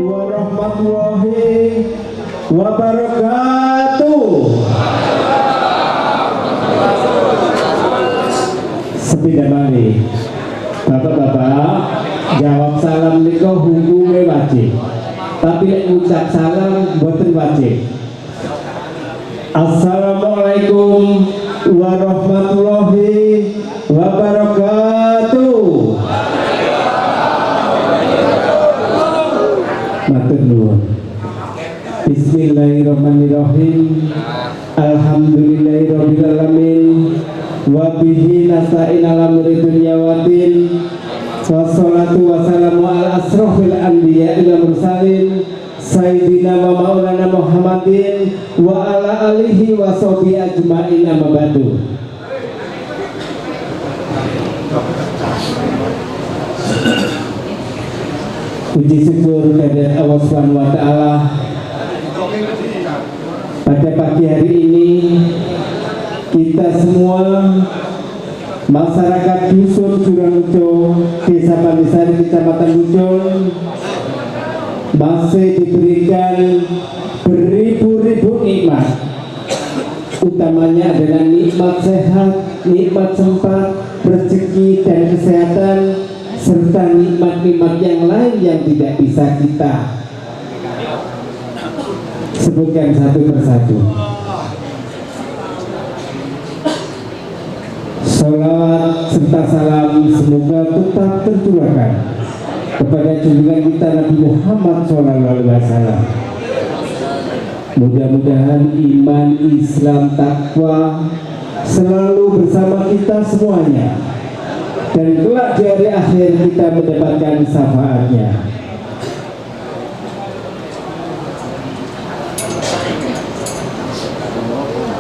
warahmatullahi wabarakatuh. Sepeda balik, bapak-bapak jawab salam niku hukumnya wajib, tapi ucap salam boten wajib. Assalamualaikum warahmatullahi wabarakatuh. Matur nuwun. Bismillahirrahmanirrahim. Alhamdulillahirabbil alamin. Wa bihi nasta'in ala umuri dunya waddin. Wassalatu wassalamu ala asrofil anbiya'i wal mursalin Sayyidina wa maulana Muhammadin wa ala alihi wa sahbihi ajma'in, amma ba'du. Puji syukur kehadirat Allah Subhanahu wa taala. Pada pagi hari ini kita semua masyarakat dusun Juranujo, Desa Pandisari, Kecamatan Bujol masih diberikan beribu-ribu nikmat. Utamanya adalah nikmat sehat, nikmat sempat, rezeki dan kesehatan, serta nikmat-nikmat yang lain yang tidak bisa kita sebutkan satu persatu. Salawat serta salam semoga tetap tercurahkan kepada junjungan kita Nabi Muhammad SAW. Mudah-mudahan iman, Islam, takwa selalu bersama kita semuanya, dan kelak di hari akhir kita mendapatkan syafaatnya.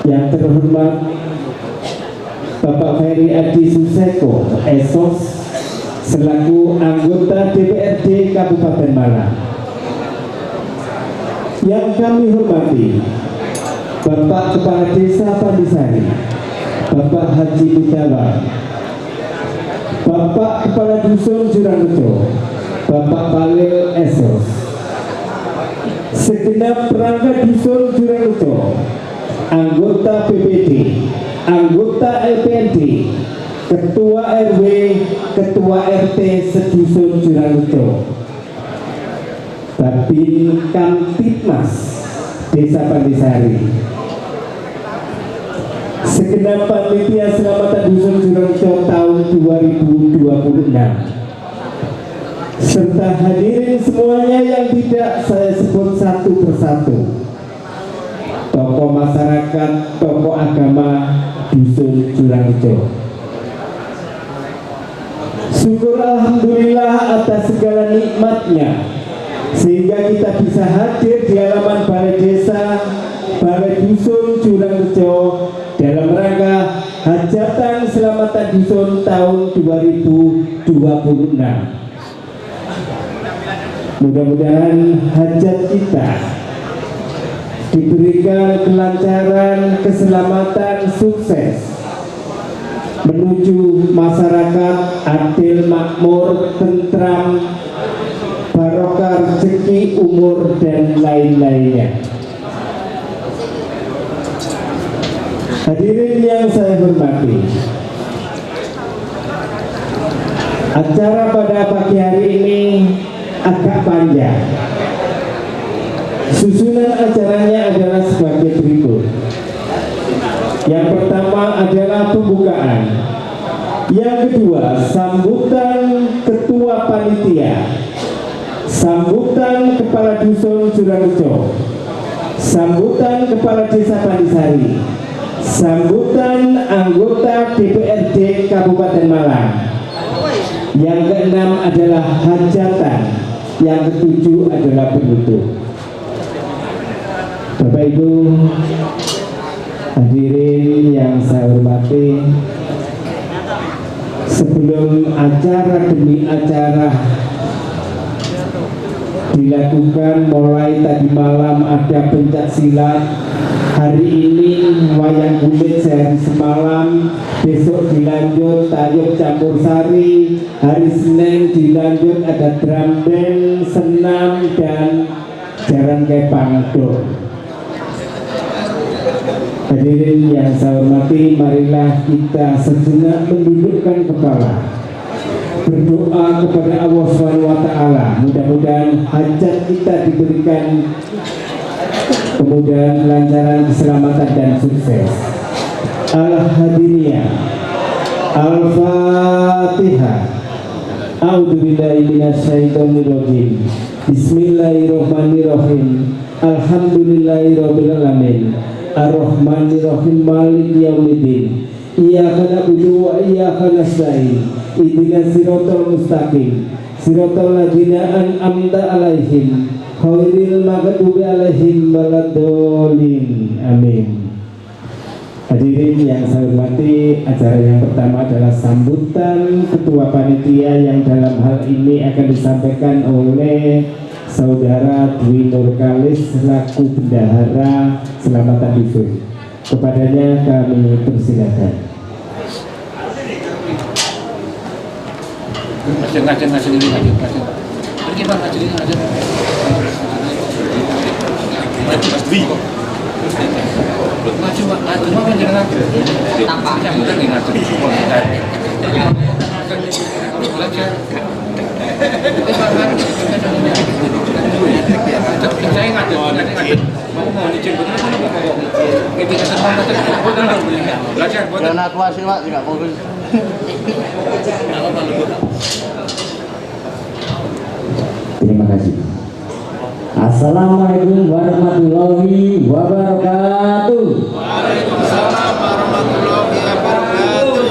Yang terhormat Bapak Ferry Adi Suseko, Esos, selaku anggota DPRD Kabupaten Malang. Yang kami hormati Bapak Kepala Desa Pandisari, Bapak Haji Mudawa, Bapak Kepala Dusun Juranujo, Bapak Balil Esos, segenap perangkat dusun Juranujo, anggota BPD, anggota LPND, ketua RW, ketua RT sedusun Juranujo, Babin Kamtipmas Desa Pandisari, segenap panitia selamatan dusun Juranujo tahun 2026, serta hadirin semuanya yang tidak saya sebut satu persatu, tokoh masyarakat, tokoh agama dusun Juranujo. Syukur alhamdulillah atas segala nikmatnya, sehingga kita bisa hadir di halaman balai desa, balai dusun Juranujo dalam rangka hajatan selamatan dusun tahun 2026. Mudah-mudahan hajat kita diberikan kelancaran, keselamatan, sukses menuju masyarakat adil, makmur, tentram, barokah, rezeki, umur, dan lain-lainnya. Hadirin yang saya hormati, acara pada pagi hari ini agak panjang. Susunan acaranya adalah sebagai berikut. Yang pertama adalah pembukaan. Yang kedua, sambutan ketua panitia, sambutan kepala dusun Juranujo, sambutan kepala desa Pandisari, sambutan anggota DPRD Kabupaten Malang. Yang keenam adalah hajatan. Yang ketujuh adalah penutup. Bapak Ibu hadirin yang saya hormati, sebelum acara demi acara dilakukan mulai tadi malam ada pencak silat, hari ini wayang kulit sehari semalam, besok dilanjut tayub campur sari, hari Senin dilanjut ada drum band, senam dan jaran kepang do. Hadirin yang saya hormati, marilah kita sejenak menundukkan kepala, berdoa kepada Allah SWT. Mudah-mudahan hajat kita diberikan kemudahan, kelancaran, keselamatan dan sukses. Al-Hadiniyah, Al-Fatihah. A'udzubillahi minasyaitonirrajim. Bismillahirrahmanirrahim. Alhamdulillahirabbil alamin. Ar-Rahmanirrahim, Maliki yaumiddin. Iyyaka na'budu wa iyyaka nasta'in. Ihdinas siratal mustaqim. Siratal ladzina an'amta 'alaihim ghairil maghdubi 'alaihim waladdallin. Amin. Hadirin yang saya hormati, acara yang pertama adalah sambutan ketua panitia yang dalam hal ini akan disampaikan oleh Saudara Dwi Nurkalis selaku bendahara Selamatan Dusun. Kepadanya kami persilakan. Ngajin ini pergi bang, ngajin ini Mas Dwi maju apa yang jangan tampak yang udah ngajin belajar saya ngajin mau dicek benar itu kesempatan belajar buat anak kelas Pak tidak fokus. Terima kasih. Assalamualaikum warahmatullahi wabarakatuh. Waalaikumsalam warahmatullahi wabarakatuh.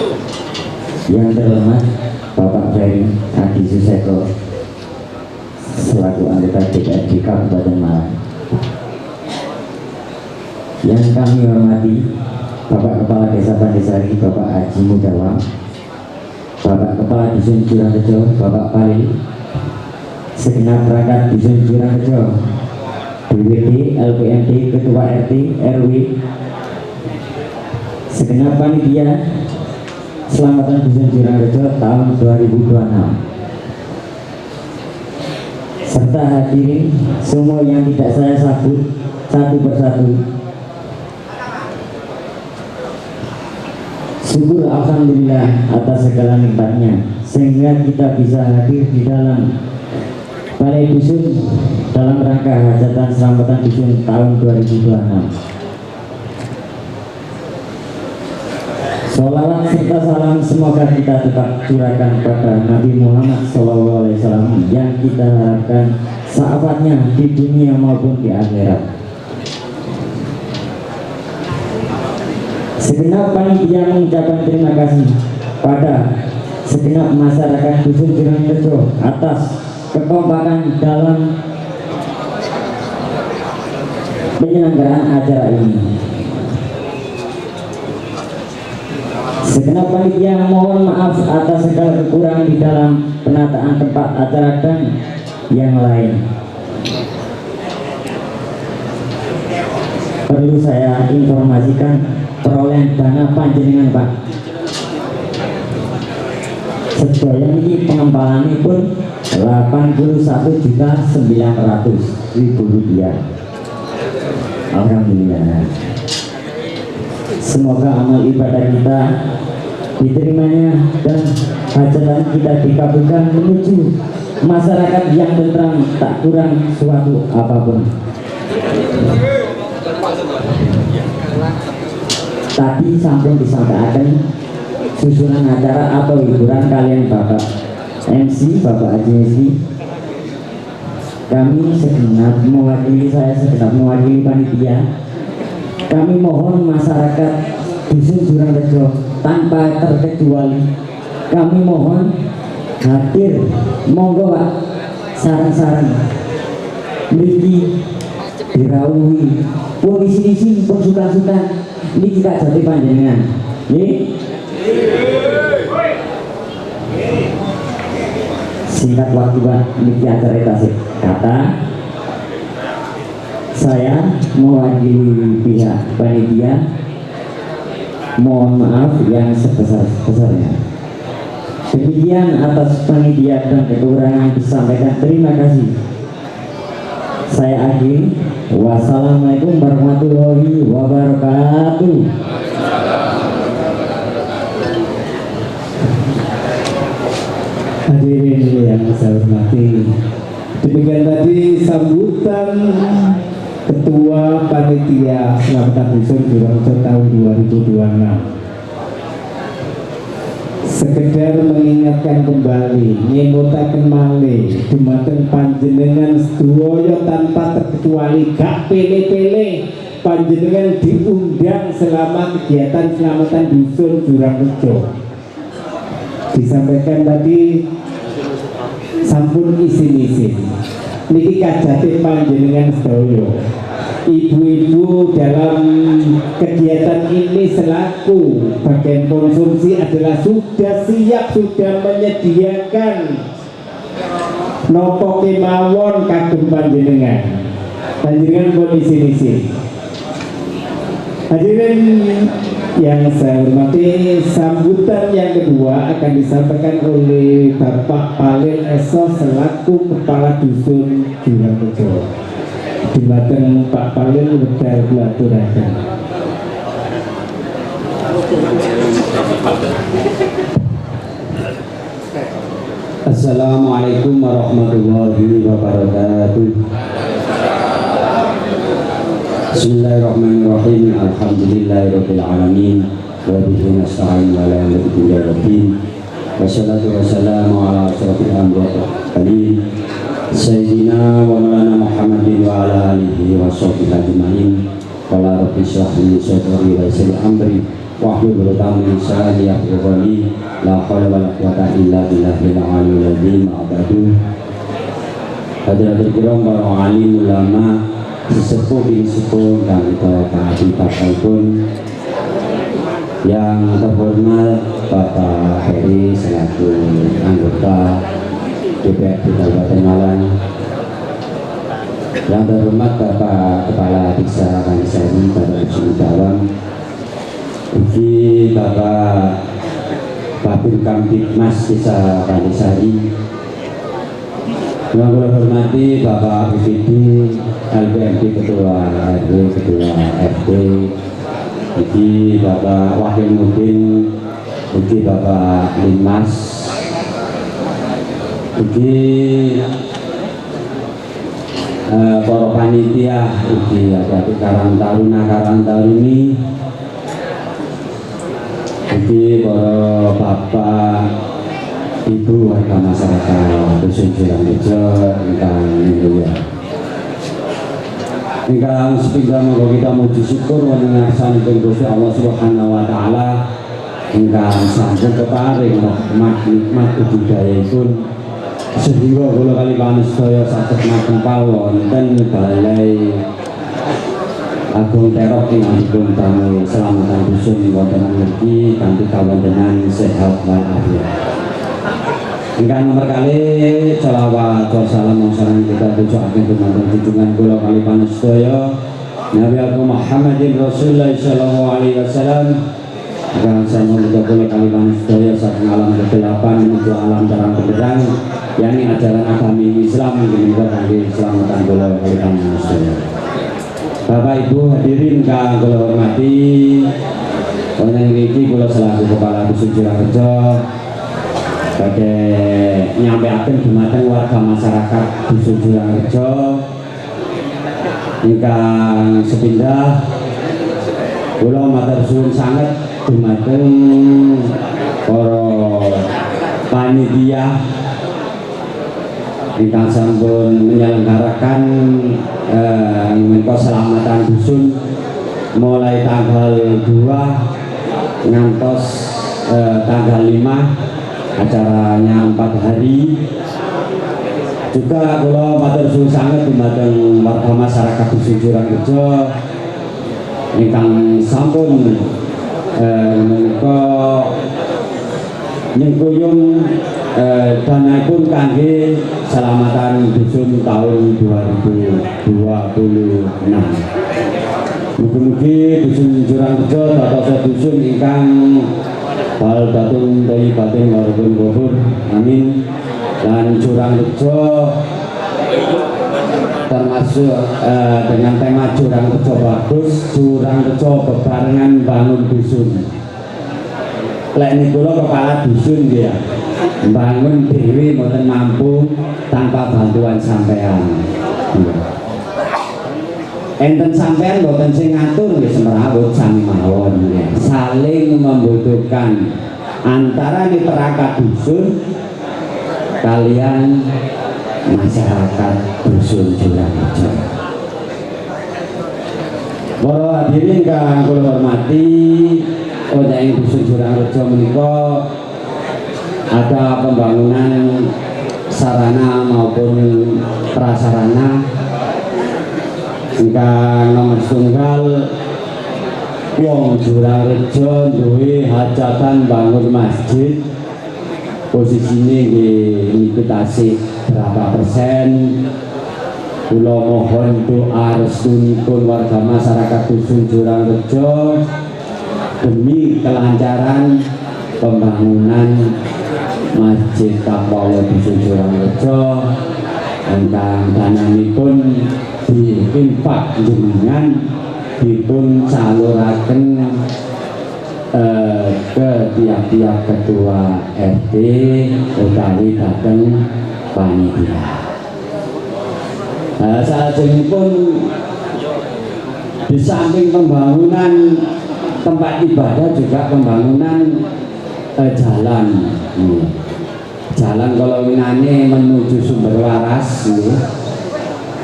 Yang terhormat Bapak Ferry Adi Suseko selaku anggota DPRD Kabupaten Malang. Yang kami hormati Bapak Kepala Desa Pandesari Bapak Haji Mudawam, Bapak Kepala Dusun Jurangrejo Bapak Pali, segenap perangkat Dusun Jurangrejo, DWD, LPMD, Ketua RT, RW, segenap panitia Selamatan Dusun Jurangrejo tahun 2026, serta hadirin semua yang tidak saya sebut satu persatu. Syukur alhamdulillah atas segala nikmatnya sehingga kita bisa hadir di dalam Balai Dusun dalam rangka hajatan Selamatan Dusun tahun 2026. Sholawat serta salam semoga kita tetap curahkan pada Nabi Muhammad SAW yang kita harapkan syafaatnya di dunia maupun di akhirat. Segenap panitia mengucapkan terima kasih pada segenap masyarakat Dusun Jurangrejo atas kekompakan dalam penyelenggaraan acara ini. Segenap panitia mohon maaf atas segala kekurangan di dalam penataan tempat acara dan yang lain. Perlu saya informasikan perolehan dana panjenengan Pak. Sedaya ini pengembangannya pun 81.900.000 rupiah. Alhamdulillah. Semoga amal ibadah kita diterimanya dan hajatan kita dikabulkan menuju masyarakat yang tentram tak kurang suatu apapun. Tadi sampun disampaikan susunan acara atau hiburan kalian Bapak MC, Bapak Haji. Kami segenap mewakili, saya segenap mewakili panitia. Kami mohon masyarakat Dusun Jurangrejo tanpa terkecuali, kami mohon hadir, monggo Pak, sarang-sarang mriki dirawuhi pun isi pun suka-suka ini kita jadi panjenengan singkat waktu Pak niki acara tasik kata saya mewakili pihak panitia mohon maaf yang sebesar-besarnya. Demikian atas panitia dan kekurangan disampaikan, terima kasih. Saya akhiri. Wassalamualaikum warahmatullahi wabarakatuh. Hadirin yang saya hormati, demikian tadi sambutan Ketua Panitia Selamatan Dusun Jurangrejo tahun 2026. Sekedar mengingatkan kembali, nyemutaken malih dumateng panjenengan sedaya tanpa terkecuali, gak pilih-pilih panjenengan diundang selama kegiatan Selamatan Dusun Jurangrejo. Disampaikan tadi sampun isin-isin niki kajate panjenengan sedaya. Ibu-ibu dalam kegiatan ini selaku bagian konsumsi adalah sudah siap, sudah menyediakan nopo kemawon kagem panjenengan. Panjenengan pun isin-isin. Hadirin yang saya hormati, sambutan yang kedua akan disampaikan oleh Bapak Palil Eso selaku Kepala Dusun Jurangrejo. Dimateng Pak Palil wedal kulaturaken. Assalamualaikum warahmatullahi wabarakatuh. Bismillahirrahmanirrahim. Alhamdulillahirabbil alamin. Wa bihi nasta'in wa la ilaha illa billah. Wassalatu wassalamu ala asyrofil anbiya'i Sayyidina wa maulana Muhammadin wa ala alihi wa sahbihi ajma'in. Qala rabbi shrah li sadri wa yassir li amri wahlul 'uqdatam min lisani yafqahu qawli. La haula wa la quwwata illa billahil aliyyil azim. A'badu. Hadirin kiram para alim ulama, sesepuh bin sepuh dan kita pun yang terhormat Bapak Heri selaku anggota DPRD Kabupaten Malang, yang terhormat Bapak Kepala Desa Kandisari Bapak Haji Dawang, Ugi Bapak Babin Kamtibmas Desa Kandisari, yang saya hormati Bapak BPD, LBMD Ketua RW, Ketua RT, Ugi Bapak Wakil Mudin, Ugi Bapak Linmas, ugi para panitia, ugi adik Karang Taruni, ugi para bapak ibu warga masyarakat Dusun Jurangrejo ingkang mulia. Ingkang sepinggal monggo kita muji syukur wonten ngarsanipun Gusti Allah Subhanahu wa taala ingkang sampun keparing rahmat nikmat budayapun sehingga kula kali panestaya saged makempal wonten balai Agung Terok ingkang tamu Selamatan Dusun wonten mriki kanthi kawontenan sehat walafiat. Ingkang nomor kali selawat wa salam sareng kita tujuaken dumateng junjungan kula kali panestaya Nabi Agung Muhammadin Rasulullah sallallahu alaihi wasallam. Dan saya menuju kula kali panestaya saking alam kegelapan menuju alam terang benderang, yakni ajaran agama Islam menika kangge keselamatan kula kali panestaya. Bapak Ibu hadirin kang kula hormati, wonten iki kula selaku Kepala Dusun Jurangrejo badhe nyampaiaken dumateng warga masyarakat Dusun Jurangrejo ingkang sepindah kula matur suwun sanget dumateng para panitia ingkang sampun menyelenggarakan menika Selamatan Dusun mulai tanggal 2 ngantos tanggal 5, acaranya 4 hari. Juga kula matur suwun sanget dumateng warga masyarakat Dusun Jurangrejo ingkang sampun menika nyengkuyung danapun kangge selamatan dusun tahun 2026. Mugi-mugi dusun Jurangrejo dados dusun ingkang baldatun thayyibatin warabun ghafur. Amin. Dan Jurangrejo termasuk dengan tema Jurangrejo bagus, Jurangrejo bebarengan bangun dusun. Lek niku kepala dusun dia bangun dewi mboten mampu tanpa bantuan sampean. Enten sampean mboten sing ngatur nggih semrawut sami mawon ya. Saling membutuhkan antara nih perangkat dusun kalian masyarakat dusun Jurangrejo. Para hadirin kang kula hormati, wonten dusun Jurangrejo menika ada pembangunan sarana maupun prasarana ingkang nomor setunggal wong Jurangrejo duwe hajatan bangun masjid. Posisinya nggih tasih berapa persen. Kula mohon doa restunipun warga masyarakat dusun Jurangrejo demi kelancaran pembangunan Masjid Taqwa dusun Jurangrejo ingkang dananipun diinfak jenengan dipun saluraken ke tiap-tiap ketua RT utawi dhateng panitia. Salajengipun di samping pembangunan tempat ibadah juga pembangunan jalan. Jalan kalau winane menuju Sumber Waras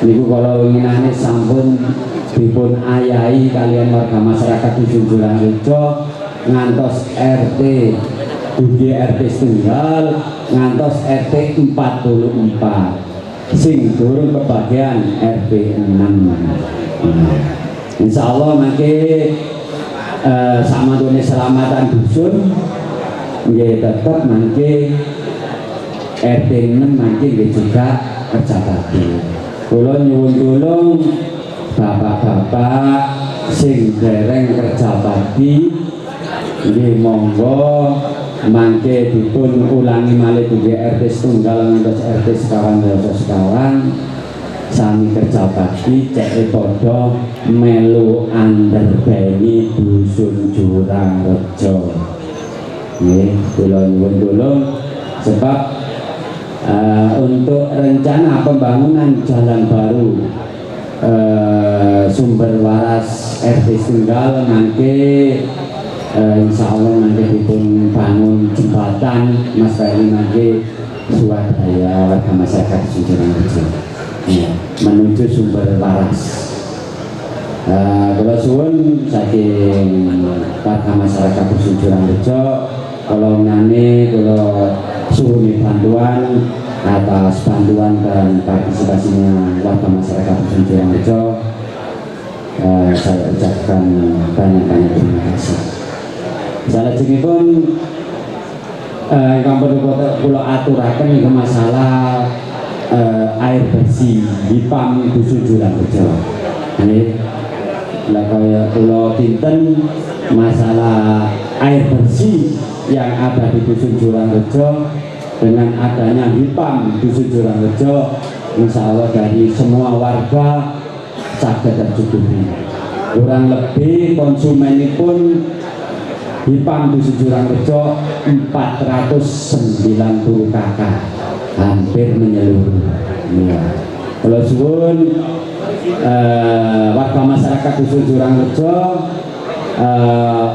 niku kalau winane sampun dipun ayahi kalian warga masyarakat dusun Jurangrejo ngantos RT dugi RT setunggal ngantos RT 44 sing durung kebagian RT 6. Insyaallah mangke samadune selamatan dusun nggih tetep mangke RT 6 mangke nggih juga kerja bakti. Kula nyuwun tulung bapak-bapak sing dereng kerja bakti nggih monggo mangke dipun ulangi malih dugi RT setunggal ngantos RT sekawan sami kerja bakti cek padha melu underbeni dusun Jurangrejo. Nggih kula nyuwun tulung sebab untuk rencana pembangunan jalan baru Sumber Waras RT setunggal nanti insya Allah nanti dipun bangun jembatan Mas Bayi nanti swadaya warga masyarakat Jurangrejo menuju Sumber Waras. Kalau suwun saking warga masyarakat Jurangrejo kalau nane kalau suwun bantuan atas bantuan dan partisipasinya warga masyarakat Jurangrejo, saya ucapkan banyak-banyak terima kasih. Salajengipun ingkang perlu kula aturaken iki masalah air bersih di PAM dusun Jurangrejo. Nggih. Lah kaya kula kinten masalah air bersih yang ada di dusun Jurangrejo dengan adanya HIPAM dusun Jurangrejo, insya Allah dari semua warga saged tercukupi. Kurang lebih konsumen pun HIPAM dusun Jurangrejo 490 KK, hampir menyeluruh. Ya. Kalau suwun warga masyarakat dusun Jurangrejo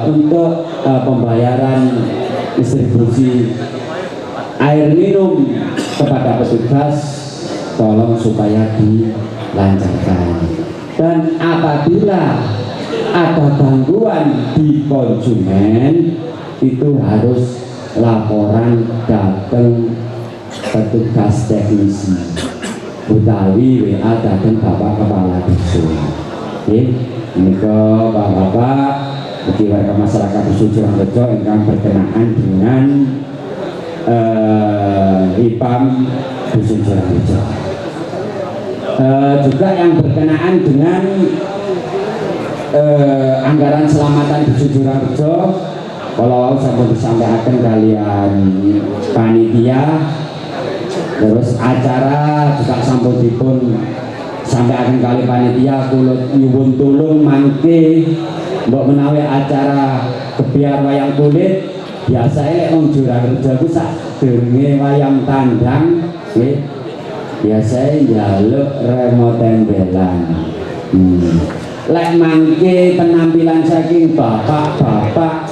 untuk pembayaran distribusi air minum kepada petugas tolong supaya dilancarkan, dan apabila ada gangguan di konsumen itu harus laporan datang petugas teknisi utawi WA datang Bapak Kepala Dusun. Ini ke Bapak-bapak bagi warga masyarakat dusun Jurangrejo yang berkenaan dengan IPAM Dusun Jurangrejo. Juga yang berkenaan dengan anggaran selamatan Dusun Jurangrejo, kalau sampun disampaikan kalian panitia, terus acara juga sampun dipun sampaikan kali panitia, kulo nyuwun tulung mangke mbok menawi acara kebiar wayang kulit biasanya wong Jurangrejo ku sadurunge wayang tandang nggih biasanya njaluk remo tembelan. Lek mangke penampilan saking bapak-bapak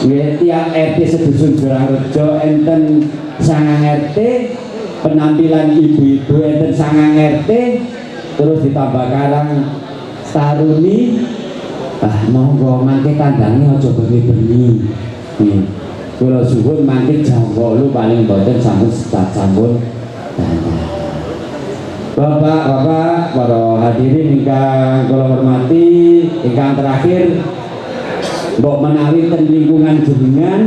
nggih tiap RT sedusun Jurangrejo enten 9 RT, penampilan ibu-ibu enten 9 RT, terus ditambah karang taruni. Monggo mangke kandangnya aja bengi-bengi. Kula suwun mangke jam 8 paling boten sampun sampun. Bapak-bapak, para hadirin ingkang kula hormati, ingkang terakhir mbok menawi ten lingkungan jenengan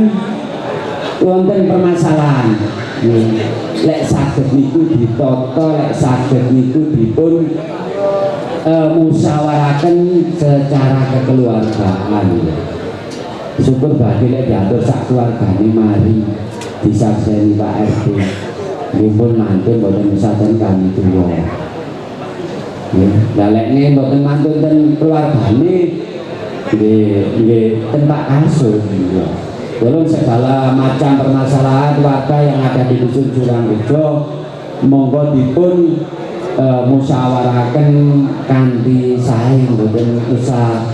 wonten permasalahan. Lek saged niku ditata, lek saged niku dipun musyawaraken secara kekeluargaan. Syukur badhe lek diatur sak keluargane mari disakseni Pak RT. Nipun mantun mboten misaten kami tuwa. Nggih, lah lek mboten mantun ten keluargane nggih ten Pak Kasut. Tolong segala macam permasalahan warga yang ada di Dusun Jurangrejo monggo dipun musyawaraken kanthi sae, mboten usah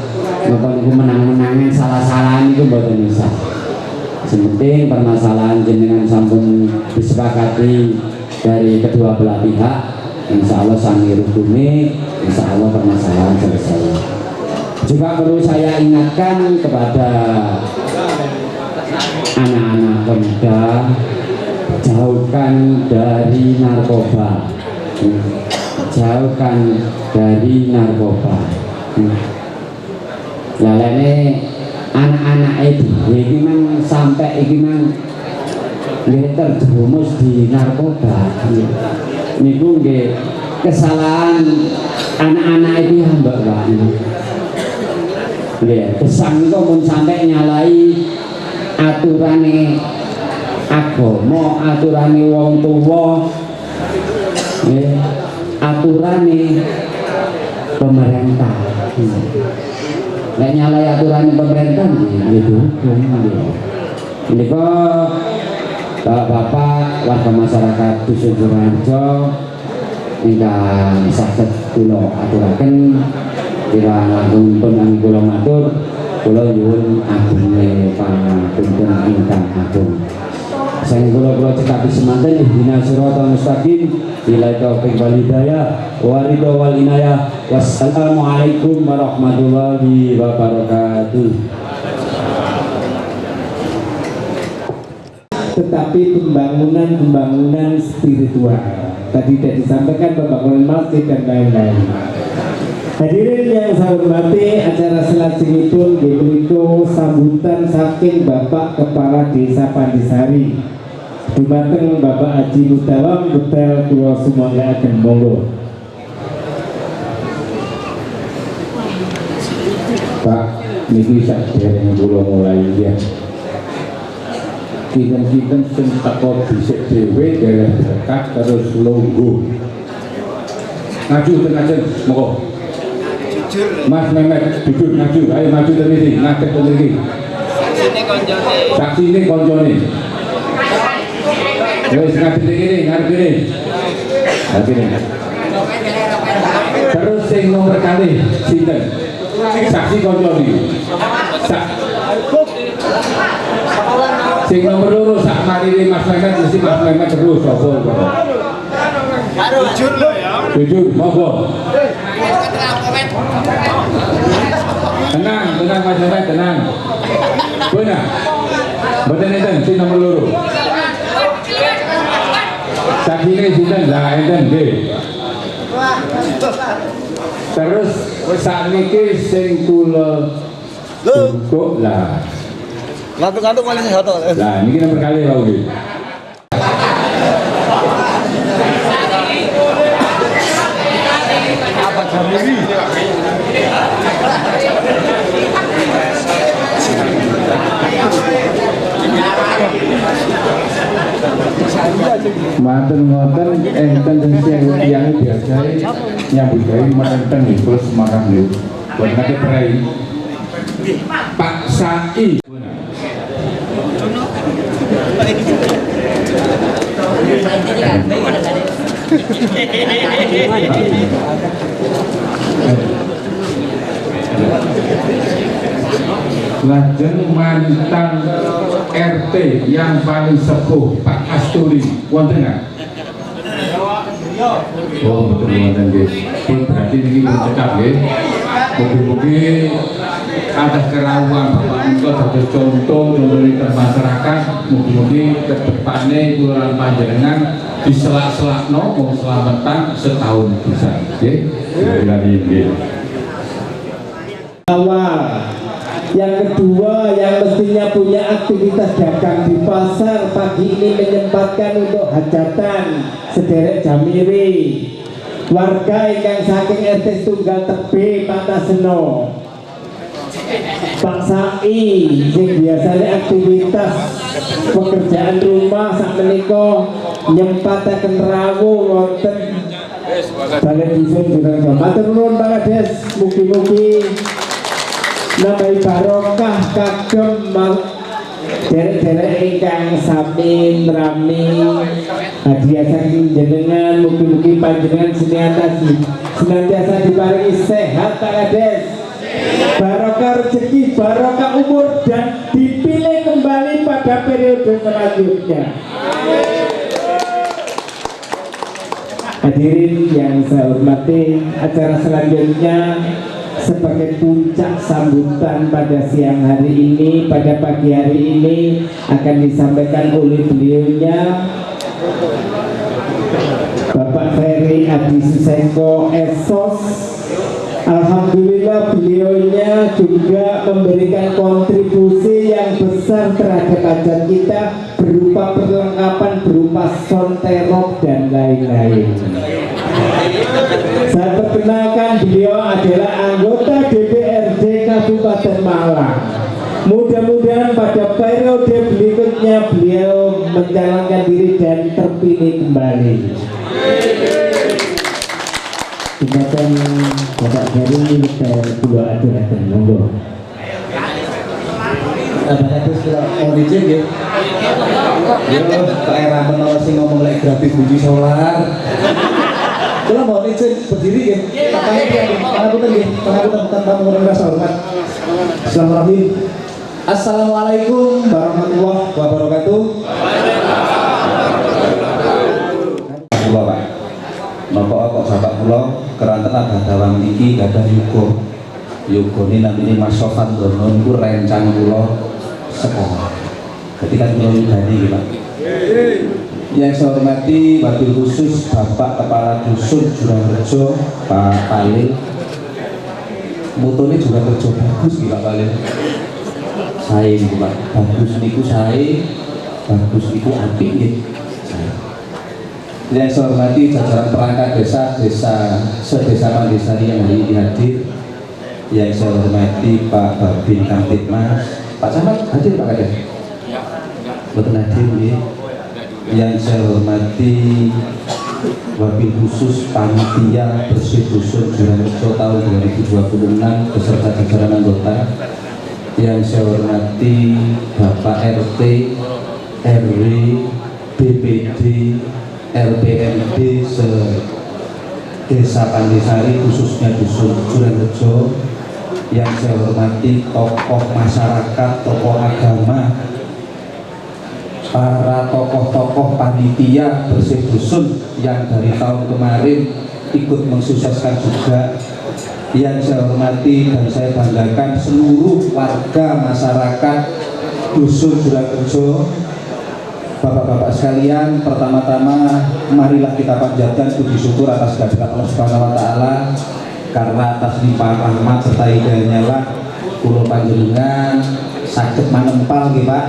napa niku menang-menangan salah-salahan niku mboten usah. Sementing permasalahan jenengan sampun disepakati dari kedua belah pihak, insya Allah sami rukune, insya Allah permasalahan selesai. Juga perlu saya ingatkan kepada anak-anak pemuda, jauhkan dari narkoba, jauhkan dari narkoba. Lalene anak-anak itu iki mang sampai iki mang terjerumus di narkoba. Niku nggih kesalahan anak-anak itu hamba Pak. Nggih, kesang niku mun sampai nyalai aturane agama, aturane wong tuwa, nggih, aturane pemerintah. Lek nyalai aturan pemerintah gitu. Menika Bapak warga masyarakat Dusun Jurangrejo ingkang saged kula aturaken kirang langkung pun kula matur, kula nyuwun agunge pangapunten ingkang agung. Sang kula cekapi semanten ihdinas siratal mustaqim bila taufiq wal hidayah wa ridha wal inayah. Wassalamualaikum warahmatullahi wabarakatuh. Tetapi pembangunan spiritual tadi tidak disampaikan, pembangunan masjid dan lain-lain. Hadirin yang saya hormati, acara selanjutnya yaitu sambutan saking Bapak Kepala Desa Pandisari dumateng Bapak Haji Mudawam betel kula sumangga akan monggo. Pak, niki sak dereng kula mulai ya. Kinten-kinten sing teko dhisik dhewe dereng berkah terus lungguh. Maju tenajen monggo. Mas Mehmet duduk maju, ayo maju dari sini, ngadep dari sini. Saksi ini koncone. Wes ngadep ini, ngadep ini. Ngadep ini. Terus sing nomor kali sinten? Saksi koncone. Sing nomor loro sak marine Mas Mehmet mesti Mas Mehmet terus sapa. Jujur lo ya. Jujur, monggo. Tenang Mas Mehmet, tenang. Benar. Mboten enten sing nomor loro. Sakine sinten lah enten nggih. Terus sakniki sing kula cukup lah. Ngantuk-ngantuk malah sehat to. Nah, ini nomor kali Pak Ugi. Apa jam ini? Matur ngoten enten sing yang biasa nyambut gawe menenten plus makan lho. Buat kate prei. Pak Sai. Lajeng mantan RT yang paling sepuh Pak Asturi wonten nggak? Oh betul wonten guys. Berarti ini mencekap ya. Mungkin ada kerawuan Bapak Mungko sebagai contoh memberikan masyarakat. Mungkin ke depannya kelurahan panjenengan di selak-selak mau selamatan setahun bisa. Oke? Ini. Awal. Yang kedua, yang mestinya punya aktivitas dagang di pasar pagi ini menyempatkan untuk hajatan sederek jamiri warga ingkang saking RT Tunggal Tebe Pataseno. Pak Sai sing biasanya aktivitas pekerjaan rumah sakmenika nyempataken rawuh wonten Balai Dusun Jurang. Matur nuwun Pak Kades, mugi-mugi nambahi barokah kagem derek-derek ingkang sami rami hadiah saking jenengan. Mugi-mugi panjenengan senantiasa diparingi sehat Pak Kades, barokah rezeki, barokah umur, dan dipilih kembali pada periode selanjutnya. Hadirin yang saya hormati, acara selanjutnya sebagai puncak sambutan pada siang hari ini, pada pagi hari ini akan disampaikan oleh beliaunya Bapak Ferry Adi Susenko Esos. Alhamdulillah beliaunya juga memberikan kontribusi yang besar terhadap acara kita berupa perlengkapan berupa sonterok dan lain-lain. Saya perkenalkan, beliau adalah anggota DPRD Kabupaten Malang. Mudah-mudahan pada periode berikutnya beliau mencalonkan diri dan terpilih kembali. Kemudian Bapak Ferry kita dua aturakan, monggo. Bapak itu setelah mau dicek ya. Yo, daerah menolak sih ngomong lagi grafik biji solar. Kalau mau dicek berdiri ya, tangannya dia, pengakutan tamu orang rasa hormat. Bismillahirrahmanirrahim. Assalamualaikum warahmatullahi wabarakatuh. Bapak, Bapak kok sahabat pulau keranten ada dalam iki ada Yugo ini namanya Mas Sofan Dono itu rencang pulau sekolah ketika pulau Yudhani Pak. Yang saya hormati wabil khusus Bapak Kepala Dusun Jurangrejo Pak Palil, motonya juga kerja bagus Pak Palil. Saya Pak, bagus niku saya, bagus niku apik nggih. Yang saya hormati jajaran perangkat desa sedesa Pandesari yang hari ini hadir. Yang saya hormati Pak Babin Kamtipmas, Pak Camat hadir Pak Kades? Betul hadir ya. Yang saya hormati wabil khusus panitia bersih dusun Jurangrejo tahun 2026 beserta jajaran anggota. Yang saya hormati Bapak RT, RW, BPD, LPMD Desa Pandesari khususnya Dusun Jurangrejo. Yang saya hormati tokoh masyarakat, tokoh agama, para tokoh-tokoh panitia bersih dusun yang dari tahun kemarin ikut mensukseskan juga. Yang saya hormati dan saya banggakan seluruh warga masyarakat Dusun Jurangrejo. Bapak-bapak sekalian, pertama-tama marilah kita panjatkan puji syukur atas kehadirat Allah Subhanahu wa taala, karena atas limpahan rahmat serta hidayahnya lah kula panjenengan saged manempal nggih Pak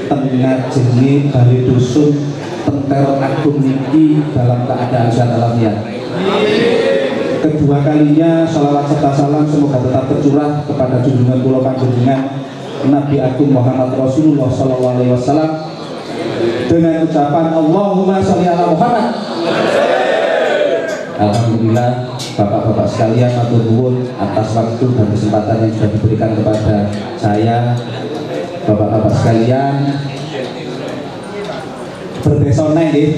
tengah jengi bali dusun Tentero Agung niki dalam keadaan sehat walafiat. Kedua kalinya salawat serta salam semoga tetap tercurah kepada junjungan kula panjenengan Nabi Agung Muhammad Rasulullah sallallahu alaihi wasallam dengan ucapan Allahumma sholli ala Muhammad. Alhamdulillah Bapak-bapak sekalian, matur nuwun atas waktu dan kesempatan yang sudah diberikan kepada saya. Bapak-bapak sekalian, berdesone nggih.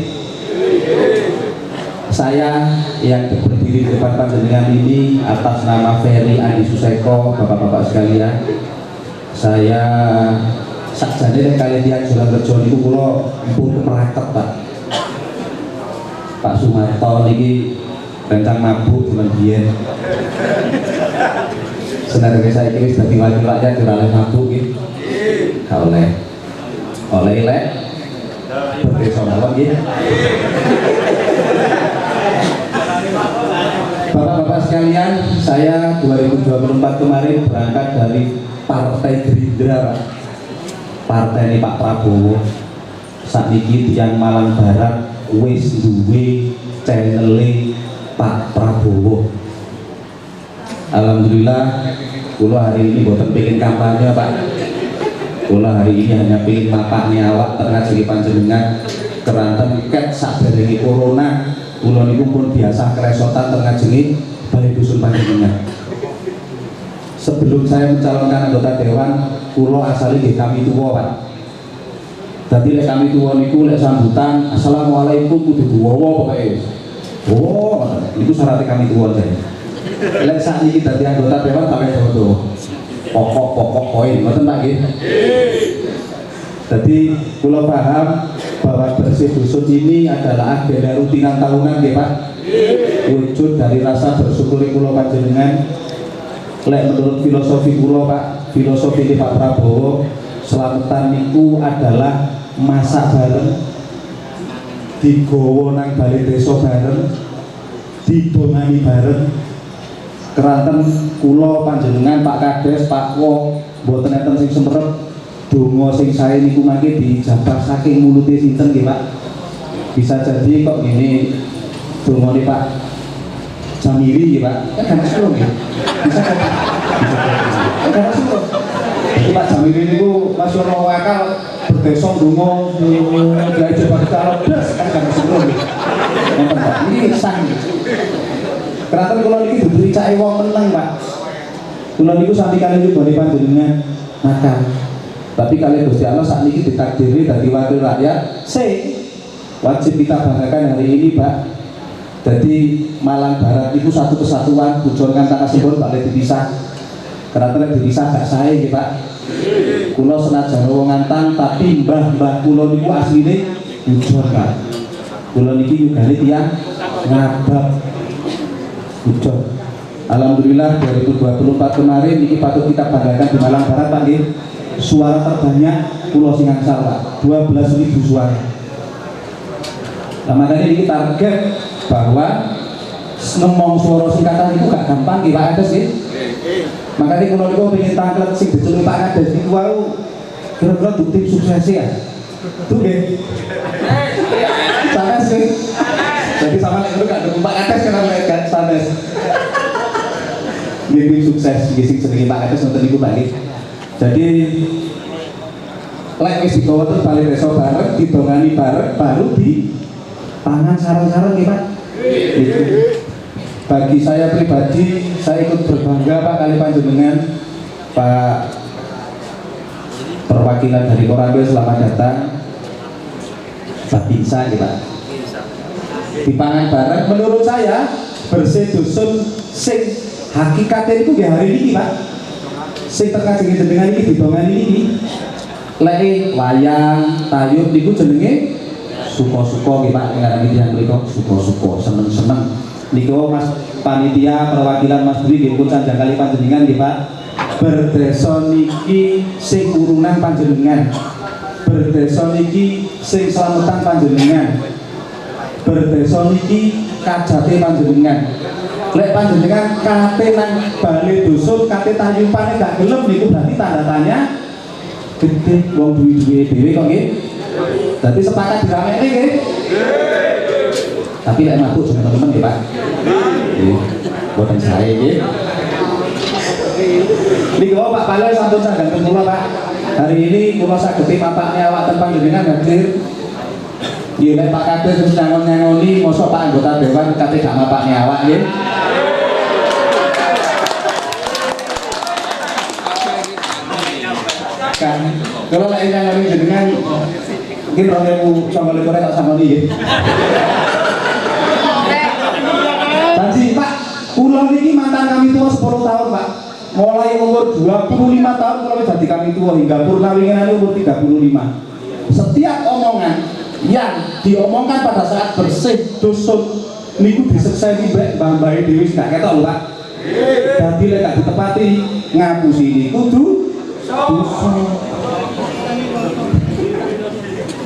Saya yang berdiri di depan panjenengan ini atas nama Ferry Andi Suseko. Bapak-bapak sekalian, saya sakjane kalian Jalan Rejo niku kula mpun meraket Pak Sumarto niki rencang mabuk cuman biyen. Sebenarnya saya kira sudah wakil rakyat ora oleh mabuk nggih. Gak oleh. Oleh lek berdesa mawon nggih. Bapak-bapak sekalian, saya 2024 kemarin berangkat dari Partai Gerindra, Pak. Partai ini Pak Prabowo. Saat ini tiang Malang Barat wis duwe channel Pak Prabowo. Alhamdulillah, kula hari ini boten pengen kampanye Pak. Kula hari ini hanya pengen mapaknya awak tengah jadi panjenengan keranten ket saderenge corona. Kula niku pun biasa keresotan tengah jengi balai dusun panjenengan. Sebelum saya mencalonkan anggota dewan, kula asali nggih kami tuwa Pak. Dadi lek kami tuwa niku lek sambutan assalamualaikum kudu duwa pokoke. Oh, itu syarat kami tuwa saya. Lek sakniki dadi anggota dewan tak kaya dodo. Pokok-pokok poin, ngoten Pak nggih. Jadi kula paham bahwa bersih dusun ini adalah agenda rutinan tahunan nggih Pak. Wujud dari rasa bersyukur kula panjenengan. Lek menurut filosofi kula Pak, filosofi Pak Prabowo, selamatan niku adalah masak bareng, digowo nang bali desa bareng, didongani bareng. Keranten kula panjenengan Pak Kades, Pak Wo, mboten enten sing semerep. Donga sing sae niku mangke dijabah saking mulute sinten nggih Pak. Bisa jadi kok ngene dongane Pak Jamiri nggih Pak. Kan masuk nggih. Bisa kan? Kan masuk. Jadi Pak Jamiri niku masih ono akal berdesa donga gawe jabah calon blas kan masuk nggih. Nonton Pak. Ini sah. Keranten kula niki diberi cake wong meneng Pak. Kula niku sami kali nyeboni panjenengan nakal. Tapi kalian Gusti Allah saat ini ditakdiri dari wakil rakyat, wajib kita banggakan hari ini Pak. Jadi Malang Barat itu satu kesatuan, bujonkan tanah simbol boleh dipisah. Karena dipisah gak saya gitu Pak. Kulo senajan wong ngantang, tapi mbah-mbah kulo niku asline bujon Pak. Kulo niki juga tiyang ngabab bujon. Alhamdulillah 2024 kemarin ini patut kita banggakan di Malang Barat Pak nggih. Suara terbanyak Pulau Singangsal Pak, 12.000 suara. Nah makanya ini target bahwa ngomong suara singkatan itu gak gampang di Pak Kades sih. Makanya kalau kita ingin tangklet sing diculung Pak Kades itu wow, kira-kira untuk tim sukses ya. Itu deh. Sanes sih. Jadi sama itu gak dukung Pak Kades karena mereka sanes. Ini tim sukses, gising sedikit Pak Kades untuk ibu balik. Jadi lek wis digawa terus bali desa bareng, didongani bareng, baru di tangan sareng-sareng nih Pak. Gitu. Bagi saya pribadi, saya ikut berbangga Pak kali panjenengan Pak perwakilan dari Koramil, selamat datang Pak Binsa nih Pak. Di pangan bareng, menurut saya bersih dusun sing hakikatnya itu di hari ini Pak. Sing terkait dengan ini didongani ini lek wayang tayub niku jenenge suko-suko nggih Pak ngarani tiyang mriku suko-suko seneng-seneng niku Mas panitia perwakilan Mas Budi nggih pun sanjang kali panjenengan nggih Pak berdesa niki sing urunan panjenengan berdesa niki sing slametan panjenengan berdesa niki kajate panjenengan Lek panjenengan kate nang bali dusun kate tayupane gak gelem niku berarti tanda tanya gede wong duwe-duwe dhewe kok nggih. Dadi sepakat diramekne nggih. Tapi lek mabuk jeneng teman nggih, Pak. Nggih. Boten sae nggih. Niku Pak Palel sampun sanggaken kula, Pak. Hari ini kula sageti mapakne awak ten panjenengan hadir. Nggih lek Pak Kades wis nyangon-nyangoni mosok Pak anggota dewan kate gak mapakne awak nggih. Kan kalau lek nyangoni jenengan mungkin 2029 tak sangoni nggih. Janji Pak, kula niki mantan kami tua 10 tahun, Pak. Mulai umur 25 tahun kula wis dadi kami tua hingga purnawingan umur 35. Setiap omongan yang diomongkan pada saat bersih dusun niku disekseni mbek mbah-mbah dhewe gak ketok lho, Pak. Dadi lek gak ditepati ngapusi niku kudu dosa.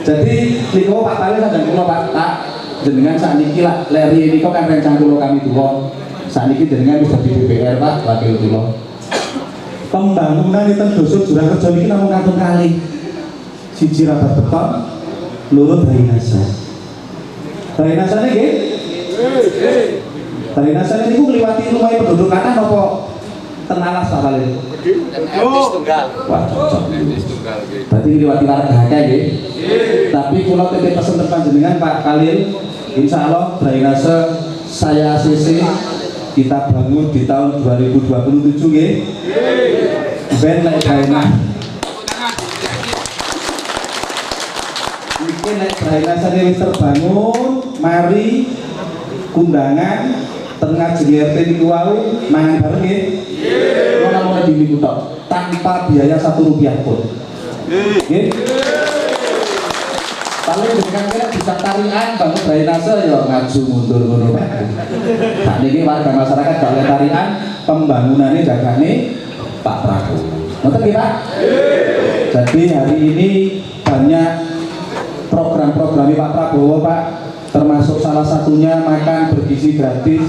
Jadi niku Pak Palel dan kula Pak jenengan sakniki lak leri niku kan rencang kula kami tuwa. Sakniki jenengan wis dadi DPR Pak, wakil kula. Pembangunan itu dusun Jurang Rejo niki namung kantong kali. Siji rabat beton, loro drainase. Drainasane nggih? Drainasane niku ngliwati lumahe penduduk kanan apa ten alas Pak Palel? Tunggal. Wah, cocok. Tunggal. Berarti ngliwati warga akeh nggih. Tapi kula titip pesen ten panjenengan Pak Khalil, insyaallah drainase saya ACC kita bangun di tahun 2027 nggih. Ben nek drainase iki nek drainase wis terbangun, mari kundangan tengah JRT niku wau mangan bareng nggih. Ora namung di niku tok, tanpa biaya 1 rupiah pun. Nggih. Paling dengan kira bisa tarian bangun drainase ya ngaju mundur ngono Pak. Nah niki warga masyarakat gak oleh tarian pembangunannya jagane Pak Prabowo. Ngoten nggih Pak? Jadi hari ini banyak program-program Pak Prabowo Pak, termasuk salah satunya makan bergizi gratis.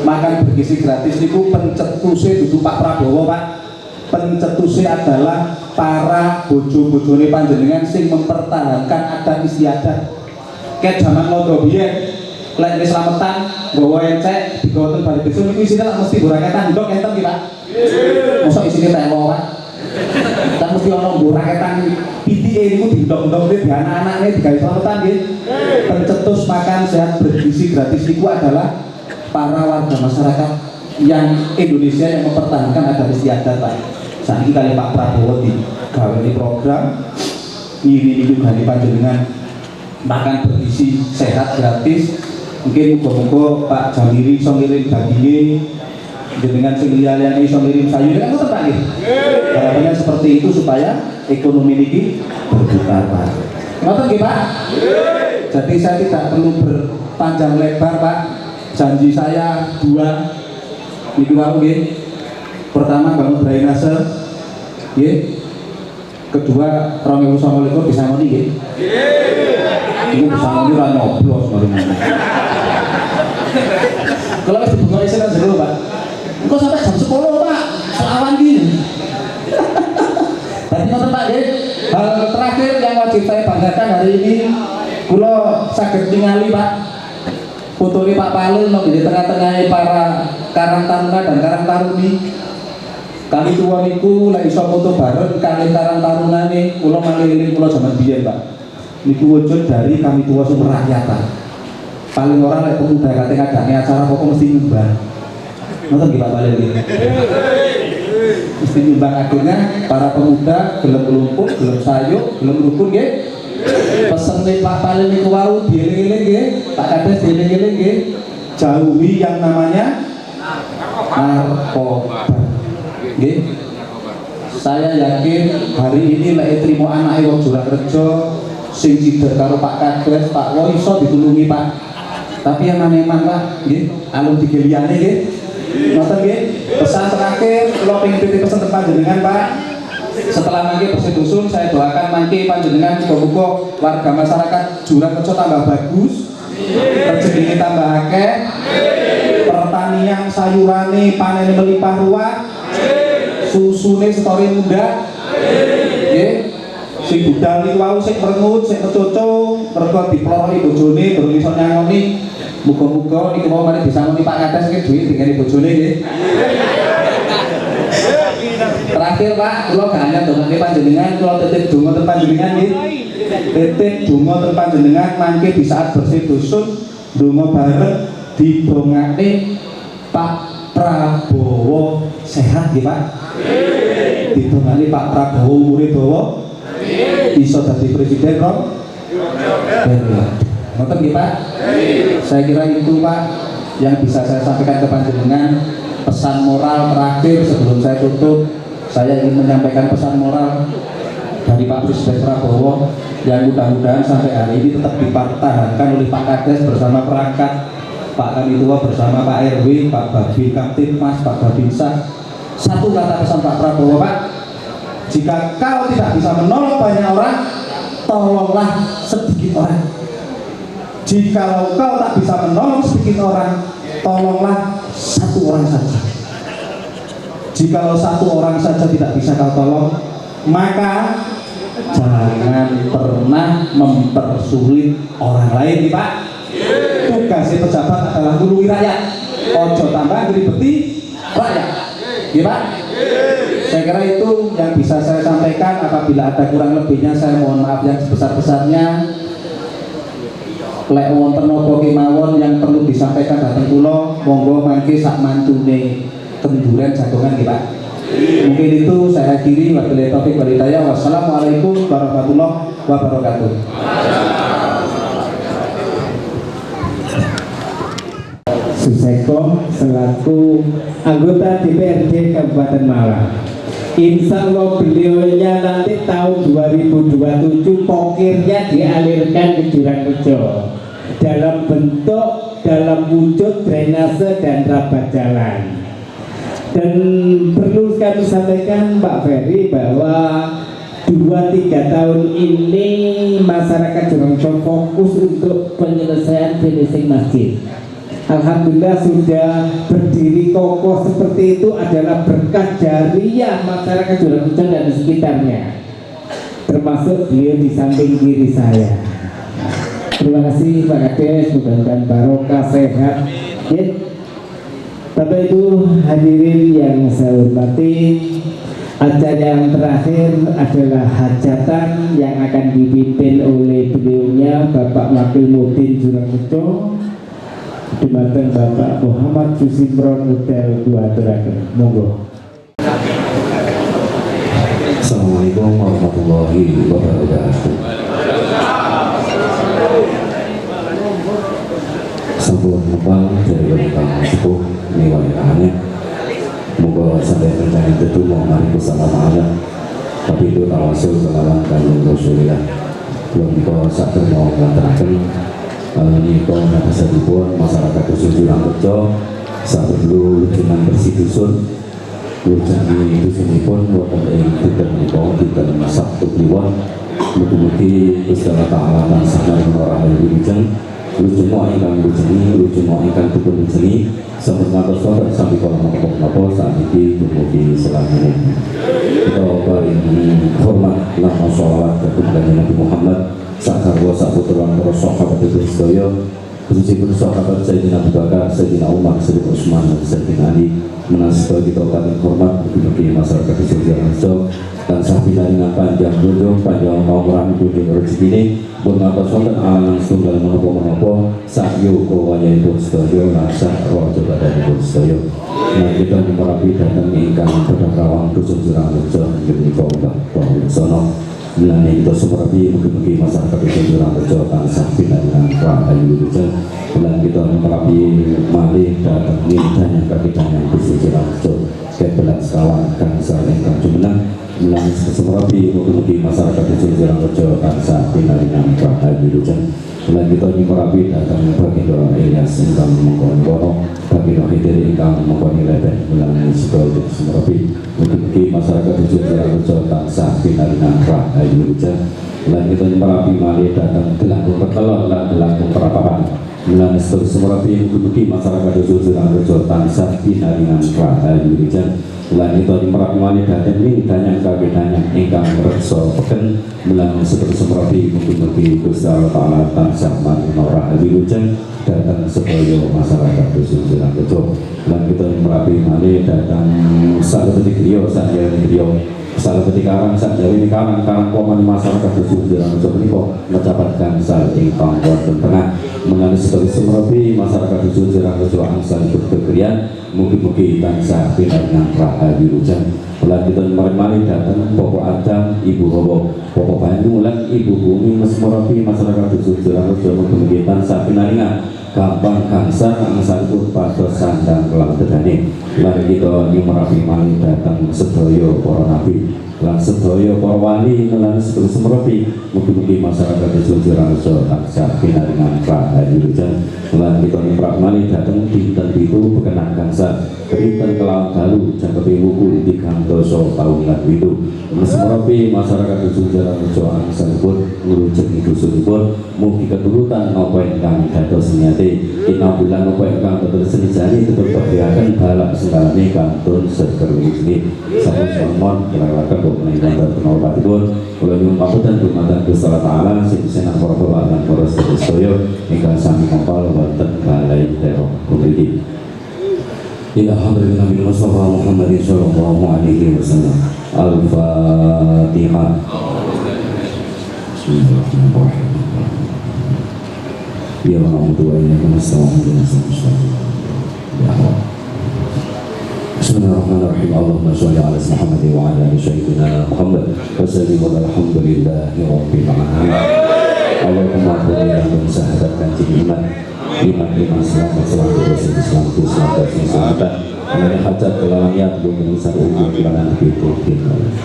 Makan bergizi gratis niku pencetuse dudu Pak Prabowo Pak. Pencetuse adalah para bojo-bojone panjenengan sing mempertahankan adat istiadat. Kayak zaman londo biyen lek wis slametan nggawa encek digawa ten bali dusun niku isine lak mesti buraketan ndok enten iki Pak. Mosok isine tewo Pak. Kan mesti ana buraketan pitike niku dindok-ndok di anak-anakne digawe slametan nggih. Pencetus makan sehat bergizi gratis niku adalah para warga masyarakat yang Indonesia yang mempertahankan adat istiadat Pak. Saat ini kali Pak Prabowo di gawe program ngiri itu kali panjenengan makan bergizi sehat gratis. Mungkin muga-muga Pak Jamiri iso ngirim dagingnya, jenengan sing liyane iso ngirim sayur kan ngoten Pak nggih. Harapannya seperti itu supaya ekonomi niki berputar Pak. Ngoten nggih Pak? Jadi saya tidak perlu berpanjang lebar Pak. Janji saya 2 niku wau nggih. Pertama bangun drainase nggih. Kedua 2029 bisa ngoni nggih. Iku bisa ngoni ora nyoblos mari. Kalau wis dibungoni sing jero Pak. Engko sampai jam 10 Pak. Selawan gini. Tadi ngoten Pak nggih. Hal terakhir yang wajib saya banggakan hari ini kula saged ningali Pak fotonya Pak Palel di tengah-tengah para Karang Taruna dan Karang Taruni. Kami tua niku lagi iso foto bareng kali Karang Taruna nih, kula malih kula zaman biyen Pak. Niku wujud dari kami tua sumber rakyatan. Paling orang lek pemuda kate kadane acara pokok mesti nyumbang. Ngoten nggih Pak Palel nggih. Mesti nyumbang akhirnya para pemuda gelem lumpur, gelem sayuk, gelem rukun nggih. Pesen Pak Palel niku wau dieling-eling nggih, Pak Kades dieling-eling nggih. Jauhi yang namanya narkoba. Nggih. Saya yakin hari ini lek trimo anake wong Jurang Rejo sing cider karo Pak Kades, Pak Wo iso ditulungi Pak. Tapi yang eman Pak, nggih, alun digeliane nggih. Ngoten nggih. Pesan terakhir kula pengin titip pesen panjenengan Pak. Setelah mangke bersih dusun, saya doakan mangke panjenengan muga-muga warga masyarakat Jurang Rejo tambah bagus, rezekine tambah akeh, pertanian tukang sayurane panene melimpah ruah, susune setori muda, nggih. Sing budal niku wau sing merengut, sing kecoco, mergo diploroni bojone durung iso nyangoni. Muga-muga niku mau mari disangoni Pak Kades iki duit dikene bojone nggih. Terakhir Pak, kula gak ndongake panjenengan, kula titip donga ten panjenengan nggih. Titip donga ten panjenengan mangke di saat bersih dusun donga bareng didongake Pak Prabowo sehat nggih Pak. Didongake Pak Prabowo umure dawa. Iso dadi presiden kok. Ngoten nggih Pak. Saya kira itu Pak yang bisa saya sampaikan ke panjenengan. Pesan moral terakhir sebelum saya tutup, saya ingin menyampaikan pesan moral dari Pak Presiden Prabowo yang mudah-mudahan sampai hari ini tetap dipertahankan oleh Pak Kades bersama perangkat, Pak Kanitua bersama Pak RW, Pak Babin Kamtipmas, Pak Babinsa. Satu kata pesan Pak Prabowo Pak, jika kau tidak bisa menolong banyak orang, tolonglah sedikit orang. Jikalau kau tak bisa menolong sedikit orang, tolonglah satu orang saja. Jikalau satu orang saja tidak bisa kau tolong, maka jangan pernah mempersulit orang lain, Pak. Tugasnya pejabat adalah ngurui rakyat. Ojo tambah ngeribeti rakyat, ya Pak. Saya kira itu yang bisa saya sampaikan. Apabila ada kurang lebihnya, saya mohon maaf yang sebesar-besarnya. Lek wonten napa kemawon yang perlu disampaikan dateng kula, monggo mangke sak mantune kenduren jagongan nggih Pak. Mungkin itu saya akhiri. Wabillahi taufiq wal hidayah. Wassalamualaikum warahmatullahi wabarakatuh. Suseko selaku anggota DPRD Kabupaten Malang. Insya Allah beliaunya nanti tahun 2027 pokirnya dialirkan ke Jurang Rejo dalam bentuk, dalam wujud drainase dan rabat jalan. Dan perlu kami sampaikan Pak Ferry bahwa 2-3 tahun ini masyarakat Jurang Rejo fokus untuk penyelesaian finishing masjid. Alhamdulillah sudah berdiri kokoh seperti itu adalah berkah jariah masyarakat Jurang Rejo dan sekitarnya, termasuk beliau di samping kiri saya. Terima kasih Pak Kades, mudah-mudahan barokah sehat. Bapak Ibu hadirin yang saya hormati, acara yang terakhir adalah hajatan yang akan dipimpin oleh beliaunya Bapak Wakil Mudin Jurang Rejo. Dumateng Bapak Muhammad Susimron Hotel 2 Terakhir. Monggo. Assalamualaikum warahmatullahi wabarakatuh. Sampun numpang dari Bapak Sepuh niwayahane. Moga sampai rencana itu mau mari kesalamanan. Tapi itu tawasul kelawan kalian Rasulullah. Belum kau sakit mau ngantarkan. Ini kau nak bisa dibuat masyarakat dusun Jurang Rejo saat dulu dengan bersih dusun lucuan ini dusun pun wonten ing tidak menikau tidak Sabtu Kliwon mugi-mugi Gusti Allah Taala tansah maring wilujeng lucu mau ingkang wilujeni lucu mau ingkang dipun wilujeni sampun ngantos wonten sampai kala napa saat ini mugi selamanya kita paring hormat lama sholawat kepada Nabi Muhammad sakarwa saputra para sahabat itu sedaya khususipun sahabat Sayyidina Abu Bakar, Sayyidina Umar, Sayyidina Utsman, dan Sayyidina Ali menasbah kita paling hormat bagi masyarakat di Jurang Rejo dan sampinah dengan panjang umur, panjang umur di rezeki ini pun atas wonten alang setunggal menopo-menopo sakyo kawanya itu sedaya rasa rojo badan itu sedaya. Nah kita dimarapi datang ingkang pada kawang dusun Jurang Rejo menjadi kaulah sono. Mulane kita semerapi mugi-mugi masyarakat di Jurang Rejo tansah pinangan rahayu wilujeng. Mulane kita merapi malih datang nindanya kakitanya di Jurang Rejo kebelat sekawan kangsa ingkang jumeneng. Mulane semerapi mugi-mugi masyarakat di Jurang Rejo tansah pinangan rahayu wilujeng. Mulane kita merapi datang Baginda Ilyas ingkang mengkono Baginda Khidir ingkang mengkono leben. Mulane sedaya semerapi mugi-mugi masyarakat di Jurang Rejo tansah pinangan rahayu wilujeng. Lan kita merapi malih datang gelangkung petelon lan gelangkung perapapan Mulane seterus semrapi mugi masyarakat Dusun Jurarejo tansah pinaringan rahayu wilujan. Lan itu dimerapi dateng ing danyang kawedanyang ingkang reksa peken. Mulane seterus semrapi mugi Gusti Allah Taala tansah maringi rahayu wilujan datang sedaya masyarakat Dusun Jurarejo. Lan kita dimerapi malih datang saketik griya sanjaya griya salah ketika karang sak dari karang poman masyarakat Dusun Jurarejo menika mendapatkan sal ingkang wonten tengah mengenai sebagai semrapi masyarakat Dusun Jurarejo angsal berkekrian mugi-mugi tansah pinaringan rahayu wilujan. Lan kita mari datang Bapak Adam, Ibu Hawa, Bapak Banyu lan Ibu Bumi semrapi masyarakat Dusun Jurarejo mugi-mugi tansah pinaringan gampang kansa angsalipun pados sandang kelang dedane. Lan kita merapi malih datang sedaya para nabi lan sedaya para wali lan sedaya semrapi mugi-mugi masyarakat Dusun Jurarejo tansah pinaringan rahayu wilujan. Lan kita merapi malih datang dinten itu berkenan kansa dinten kelawan dalu jam wuku 3 doso taun lan witu semrapi masyarakat Dusun Jurarejo angsalipun ngrujuk dusunipun mugi keturutan napa ingkang dados niate kita bilang napa ingkang dados senjani tetep berdiaken balak segalane kantun seger ini sampun kira-kira kok menawi penopatipun kula nyuwun pamunten dumateng Gusti Allah Taala sing senar para bapak lan para sedaya ingkang sami kapal wonten balai daerah puniki. Ila hadratin Nabi Mustafa Muhammadin sallallahu alaihi wasallam. Al-Fatihah. Bismillahirrahmanirrahim. Ya na'budu wa iyyaka nasta'in. Ya Allah. Bismillahirrahmanirrahim. Allahumma shalli ala Muhammad wa ala ali sayyidina Muhammad wa sallim walhamdulillahi rabbil alamin. Allahumma beri dan sahadatkan iman selamat selamat Mengenai hajat kelanian belum bisa umum kelanan itu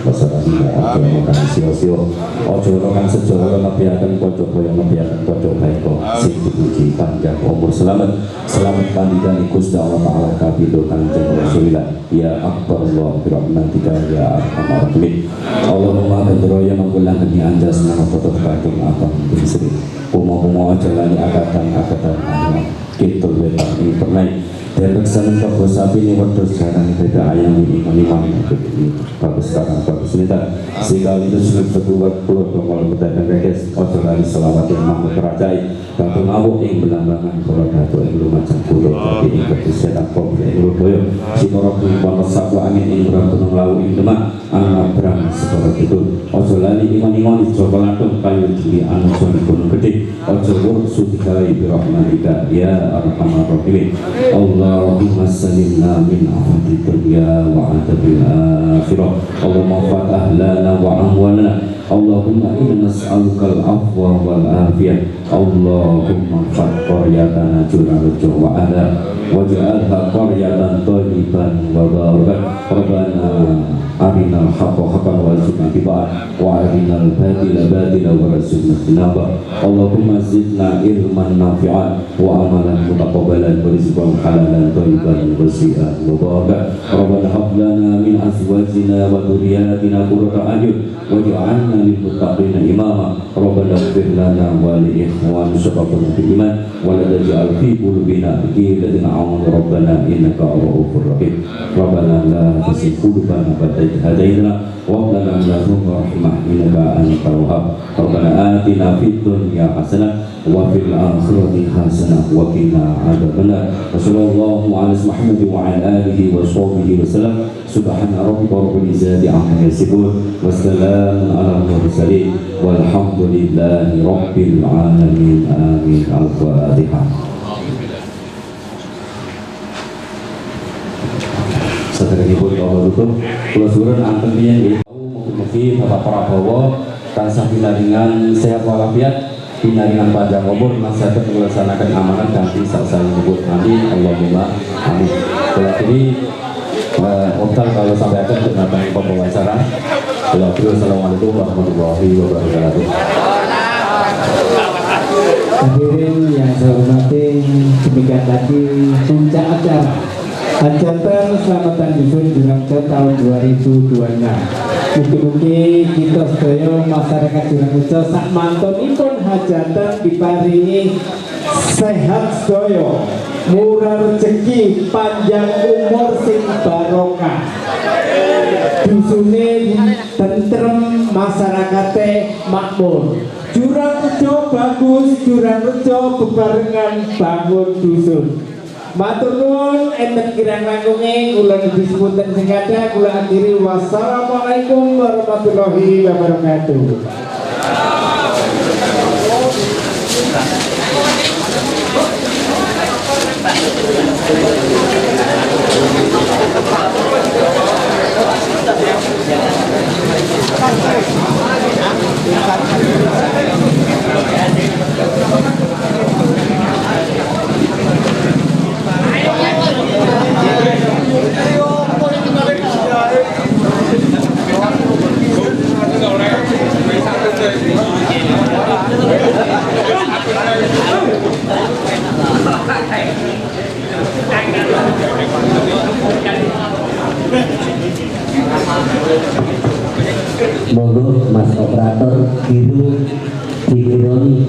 pasal ini ojo makan sio-sio ojo makan sejauh nabiakan pojok boyong nabiakan pojok baiko sing dipuji panjang umur selamat pandidan Gusti Allah Taala kabido kanjeng Rasulillah ya akbar Allah birahmatika ya arhamar rahimin. Allahumma badroya menggulang kini anjas nama foto kadung abang bisri umum jalani akatan kita wetan ini pernah dan kesan kau sapi ini waktu sekarang beda ayam ini bagus sekarang bagus nita sekali itu sudah berbuat puluh pengol berdagang reges ojo lagi selawat yang mampu kerajai batu ngabuk yang belambangan kalau datu yang belum macam puluh tapi ini berkesehatan kau yang belum doyok si korok yang sabwa angin yang berantunung lalu yang demak anak berang seperti itu ojo lagi iman dicoba langsung kayu juli anu suami gunung gede ojo buruk sudikai birahmanika ya arhamar rahimin. Allahumma salimna min afati dunya wa adabil akhirah. Allahumma fatah lana wa amwalana. Allahumma inna nas'aluka al-afwa wal afiyah. Allahumma fat qaryatana Jurarejo wa ala waj'alha qaryatan thayyiban wa barakan. Rabbana arinal haqqa haqqan warzuqna ittiba'ah wa arinal batila batilan warzuqna ijtinabah. Allahumma zidna ilman nafi'an wa amalan mutaqabbalan wa rizqan halalan thayyiban wa wasi'an mubarakan. Rabbana hab lana min azwajina wa dhurriyyatina qurrata a'yun waj'alna lil muttaqina imama. Rabbana ighfir lana wa li ikhwana sabaquna bil iman wa la taj'al fi qulubina ghillan amanu rabbana innaka ra'ufur rahim. Rabbana la tuzigh qulubana ba'da idh hadaytana wa hab lana min ladunka rahmah innaka antal wahhab. Rabbana atina fid dunya hasanah wa fil akhirati hasanah wa qina adzabannar. Wassallallahu ala Muhammad wa ala alihi wa sahbihi wasallam. Subhana rabbika rabbil izzati amma yasifun wa salamun ala mursalin walhamdulillahi rabbil alamin. Amin. Al-Fatihah. Saderengipun kawula dukun kula suwun anten piye nggih mugi Bapak Prabowo tansah pinaringan sehat walafiat pinaringan panjang umur nasihat melaksanakan amanat kanthi saksani nyebut amin Allahumma amin. Kula ini Optal kalau sampai akan datang pembawacara. Assalamualaikum warahmatullahi wabarakatuh. Hadirin yang saya hormati, demikian tadi puncak acara hajatan selamatan dusun Jurarejo tahun 2026. Mugi-mugi kita sedaya masyarakat Jurarejo sak mantunipun hajatan diparingi sehat sedoyo, murah rezeki, panjang umur sing barokah. Dusune tentrem, masyarakate makmur. Jurang Rejo bagus, Jurang Rejo bebarengan bangun dusun. Matur nuwun, enten kirang langkunge kula nedhi sepunten sing kathah kula akhiri. Wassalamualaikum warahmatullahi wabarakatuh. Monggo Mas Operator biru dikironi.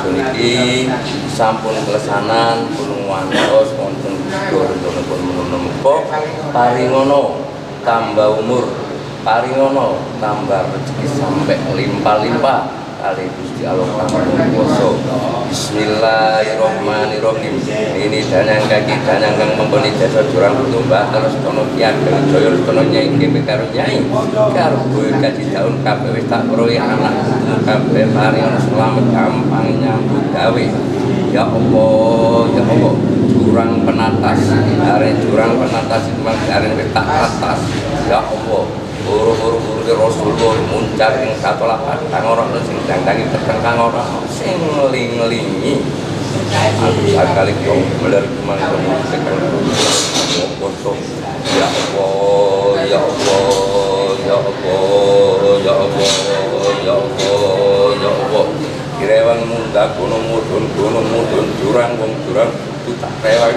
puniki sampun klesanan pun wantos wonten pun menika paringono tambah umur, paringono tambah rezeki sampai limpah-limpah kali Gusti Allah kang kuwasa. Bismillahirrahmanirrahim. Ini danang kaki danang kang membeli jasa jurang kutumbah terus kono kiat kang jaya kono nyai kene karo nyai karo kowe kaji taun kabeh wis tak weruhi anak kabeh paring selamat gampang nyambut gawe. Ya Allah, ya Allah, jurang penatas, arek jurang penatas itu mah arek wis tak atas. Ya Allah, buru-buru Rasulullah muncak ing satolapan kang ora sing dandangi peteng kang ora sing ngeling-ngelingi aku sakali kok beler kemana sekali kosong. Ya Allah, ya Allah, ya Allah, ya Allah, ya Allah, ya Allah, kirewang munggah gunung mudun jurang wong jurang itu tak rewang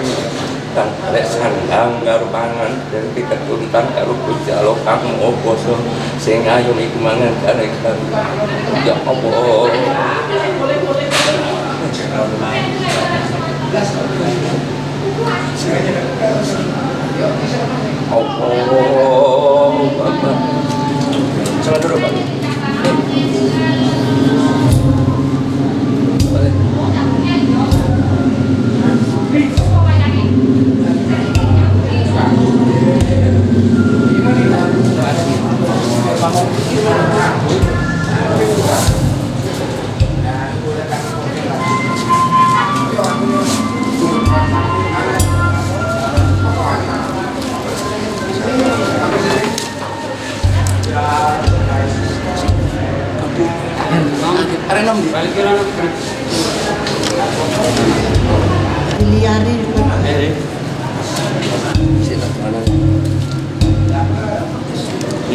dan lek sandang karo pangan dan ketuntan karo Gusti Allah kang oboso sing ayo iku mangan kare ya Allah. Allah Akbar. Salah dulu Pak. Arenom di balik kira Miliari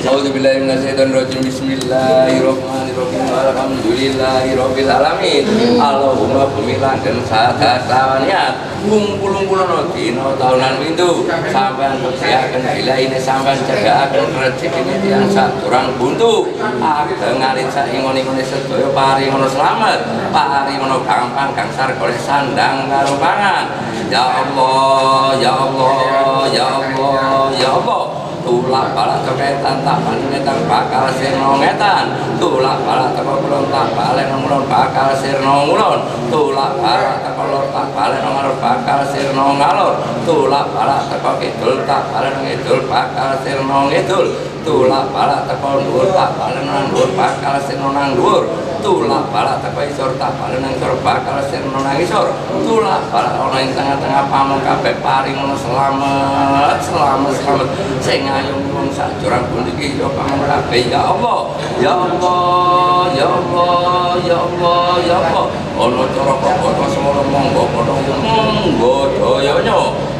A'udzubillahi minasyaitonirrajim. Bismillahirrahmanirrahim. Alhamdulillahirabbil alamin. Allahumma bumilan dan sadaqawannya kumpul-kumpulono dina taunan windu sampean bersiaken bila ini sampean cegakaken rezeki tiyang saturang buntu ageng alit saingon-ingone sedaya paringono slamet paringono gampang gangsar golek sandang karo pangan. Ya Allah, ya Allah, ya Allah, ya Allah. Tulak balak terkaitan tak paningetan bakal sirno ngetan. Tulak balak terkolon tak balen ngulon bakal sirno ngulon. Tulak balak terkolor tak balen ngalor bakal sirno ngalor. Tulak balak terkol kidul tak balen ngidul bakal sirno ngidul. Tulak balak terkol dhuwur tak balen nang dhuwur bakal sirno nang dhuwur. Tulak balak terkol isor tak balen nang isor bakal sirno nang isor. Tulak balak ana ing tengah-tengah pamong kabeh paring ngono selamat sing ayo wong sak jurang puniki yo pamong kabeh. Ya Allah, ya Allah, ya Allah, ya Allah, ya Allah. Ana cara kok semana monggo padha monggo dayanya.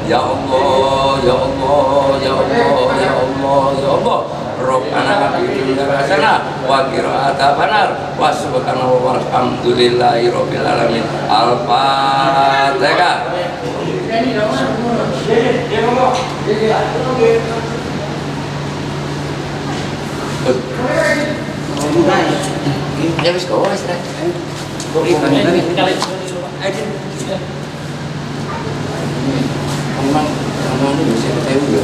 Ya Allah, ya Allah, ya Allah, ya Allah, ya Allah. Rabbana atina hasanah wa qina adzabannar wa subhanallahi walhamdulillahi rabbil alamin. Al-Fatihah. Ya wis kok wis rek. Kok iki kali. Aman ini bisa tahu ya.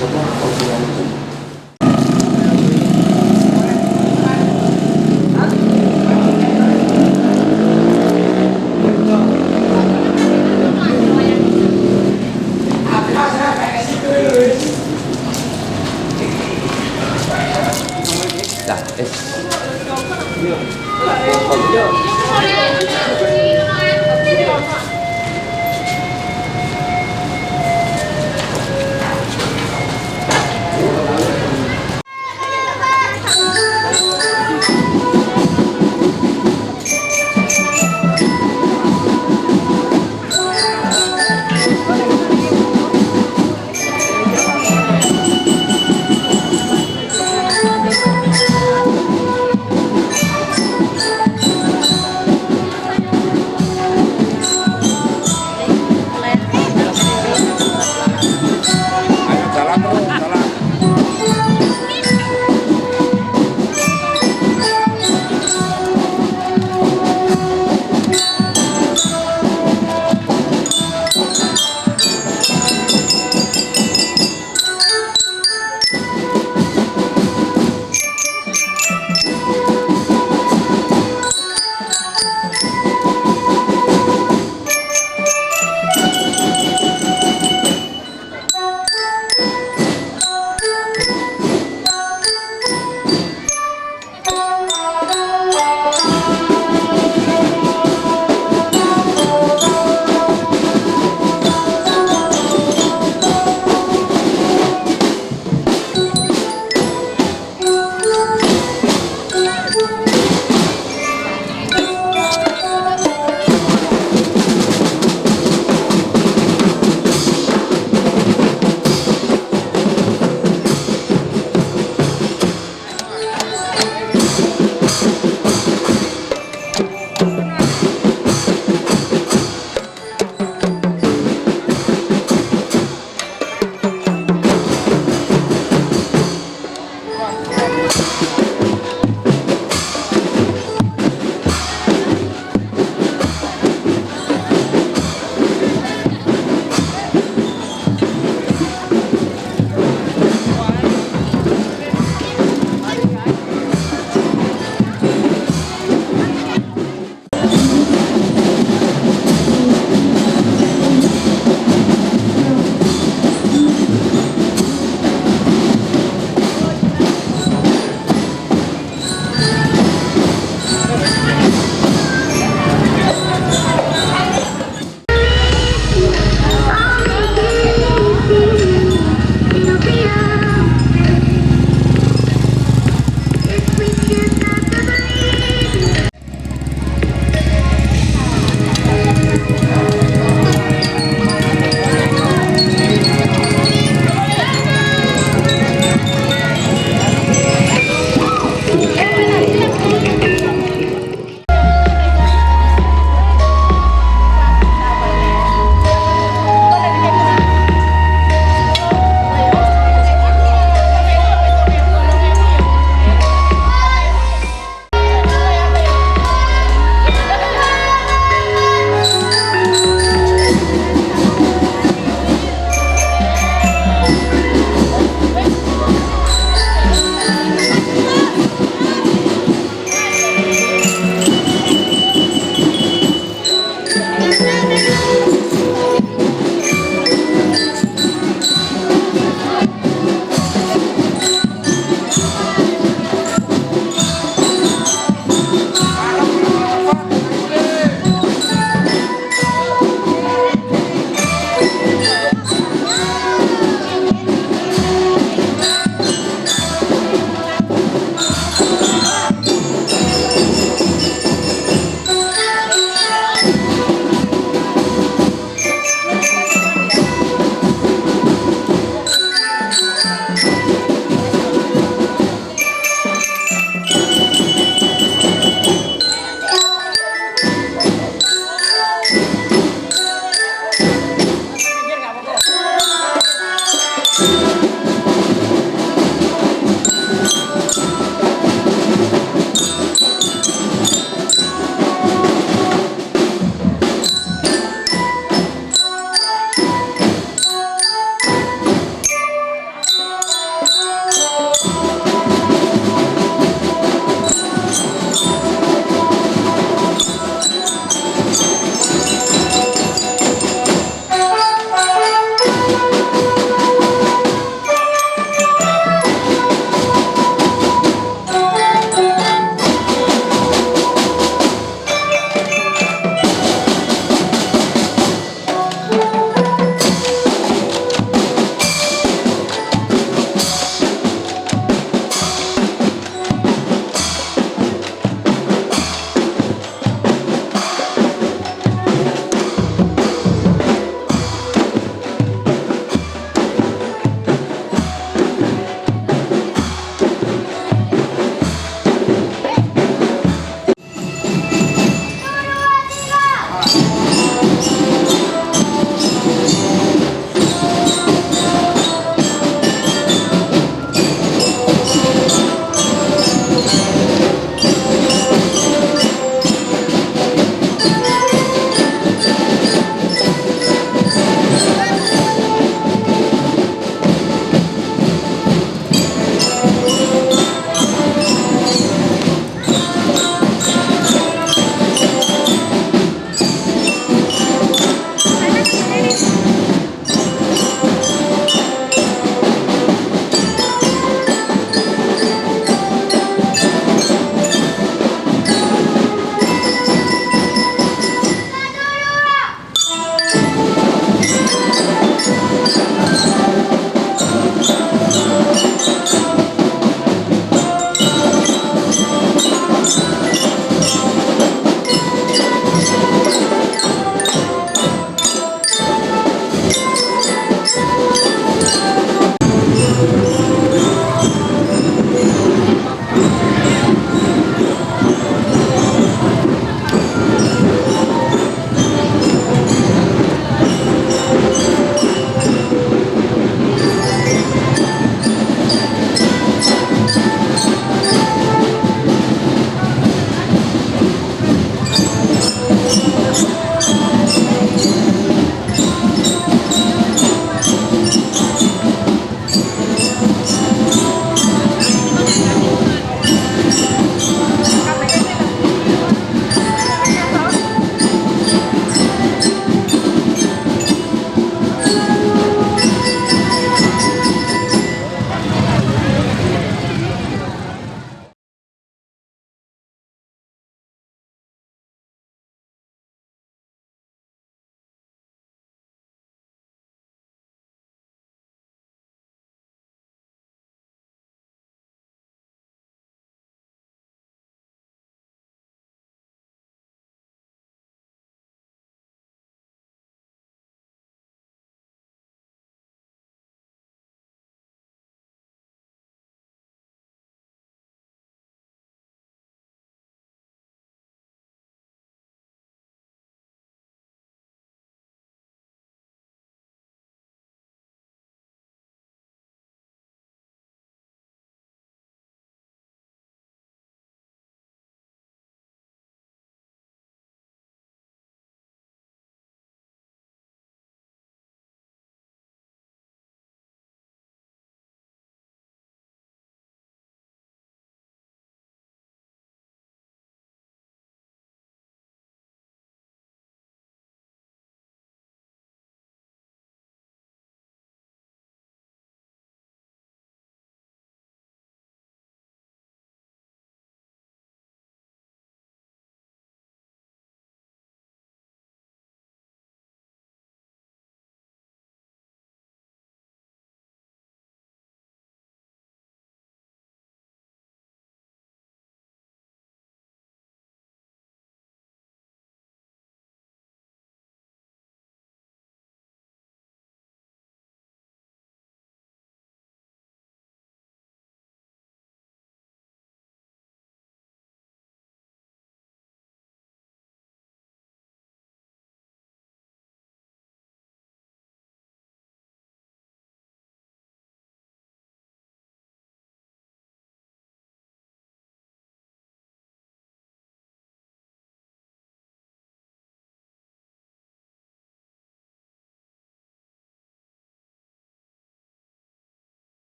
Sopo kok Thank